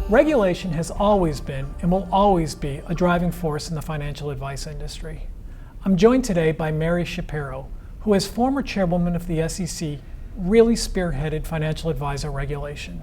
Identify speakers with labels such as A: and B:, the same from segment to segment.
A: Regulation has always been and will always be a driving force in the financial advice industry. I'm joined today by Mary Schapiro, who as former chairwoman of the SEC really spearheaded financial advisor regulation.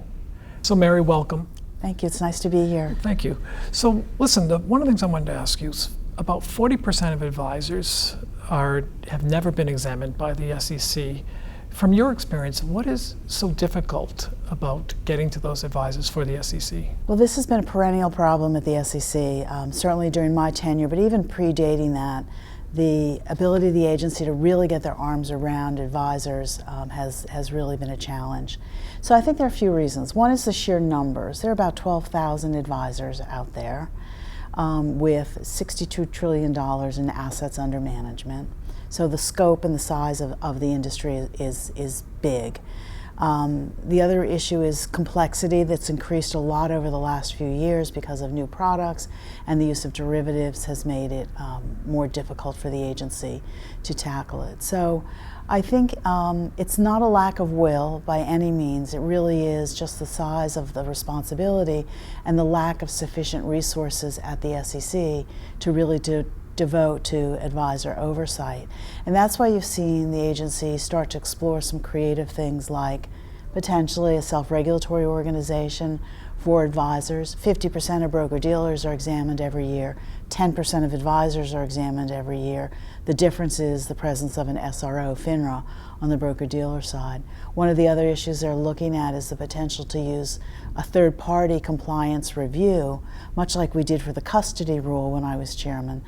A: So Mary, welcome.
B: Thank you, it's nice to be here.
A: Thank you. So listen, one of the things I wanted to ask you is about 40% of advisors have never been examined by the SEC. From your experience, what is so difficult about getting to those advisors for the SEC?
B: Well, this has been a perennial problem at the SEC, certainly during my tenure, but even predating that. The ability of the agency to really get their arms around advisors has really been a challenge. So I think there are a few reasons. One is the sheer numbers. There are about 12,000 advisors out there with $62 trillion in assets under management. So the scope and the size of the industry is big. The other issue is complexity that's increased a lot over the last few years because of new products, and the use of derivatives has made it more difficult for the agency to tackle it. So I think it's not a lack of will by any means. It really is just the size of the responsibility and the lack of sufficient resources at the SEC to really devote to advisor oversight. And that's why you've seen the agency start to explore some creative things like potentially a self-regulatory organization for advisors. 50% of broker-dealers are examined every year. 10% of advisors are examined every year. The difference is the presence of an SRO, FINRA, on the broker-dealer side. One of the other issues they're looking at is the potential to use a third-party compliance review, much like we did for the custody rule when I was chairman,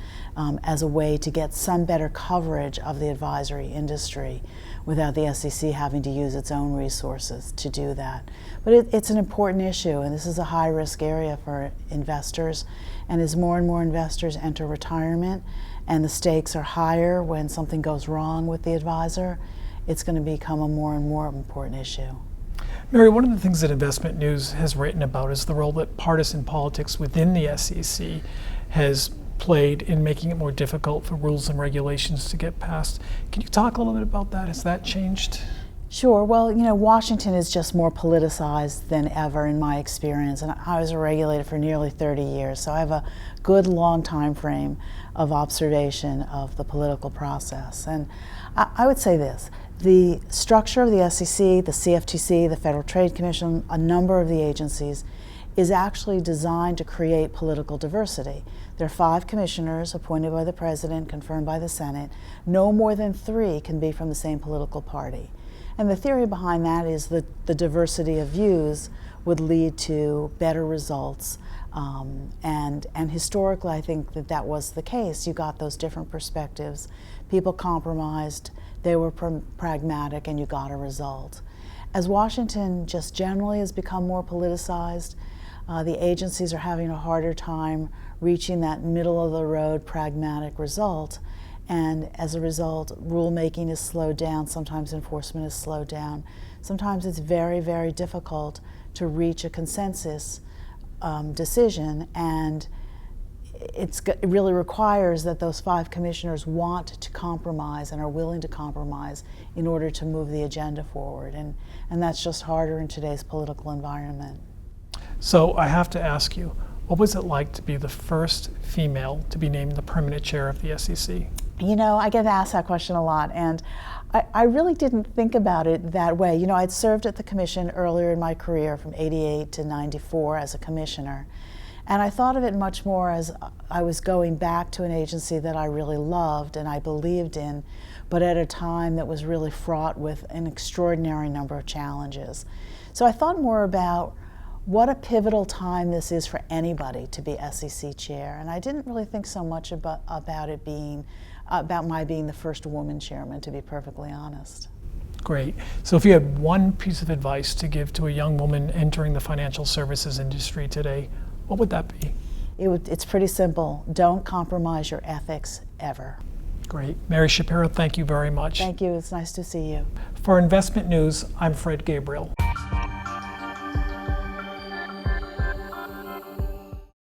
B: as a way to get some better coverage of the advisory industry without the SEC having to use its own resources to do that. But it's an important issue, and this is a high-risk area for investors. And as more and more investors enter retirement and the stakes are higher when something goes wrong with the advisor, it's going to become a more and more important issue.
A: Mary, one of the things that InvestNews has written about is the role that partisan politics within the SEC has played in making it more difficult for rules and regulations to get passed. Can you talk a little bit about that? Has that changed?
B: Sure. Well, Washington is just more politicized than ever in my experience, and I was a regulator for nearly 30 years, so I have a good long time frame of observation of the political process. And I would say this: the structure of the SEC, the CFTC, the Federal Trade Commission, a number of the agencies, is actually designed to create political diversity. There are 5 commissioners appointed by the President, confirmed by the Senate. No more than 3 can be from the same political party. And the theory behind that is that the diversity of views would lead to better results. And historically, I think that was the case. You got those different perspectives. People compromised, they were pragmatic, and you got a result. As Washington just generally has become more politicized, the agencies are having a harder time reaching that middle-of-the-road pragmatic result. And as a result, rulemaking is slowed down, sometimes enforcement is slowed down. Sometimes it's very, very difficult to reach a consensus decision, and it really requires that those 5 commissioners want to compromise and are willing to compromise in order to move the agenda forward. And that's just harder in today's political environment.
A: So I have to ask you, what was it like to be the first female to be named the permanent chair of the SEC?
B: I get asked that question a lot, and I really didn't think about it that way. I'd served at the commission earlier in my career from '88 to '94 as a commissioner, and I thought of it much more as I was going back to an agency that I really loved and I believed in, but at a time that was really fraught with an extraordinary number of challenges. So I thought more about what a pivotal time this is for anybody to be SEC chair, and I didn't really think so much about my being the first woman chairman, to be perfectly honest.
A: Great. So if you had one piece of advice to give to a young woman entering the financial services industry today, what would that be?
B: It's pretty simple. Don't compromise your ethics ever.
A: Great. Mary Schapiro, thank you very much.
B: Thank you. It's nice to see you.
A: For InvestNews, I'm Fred Gabriel.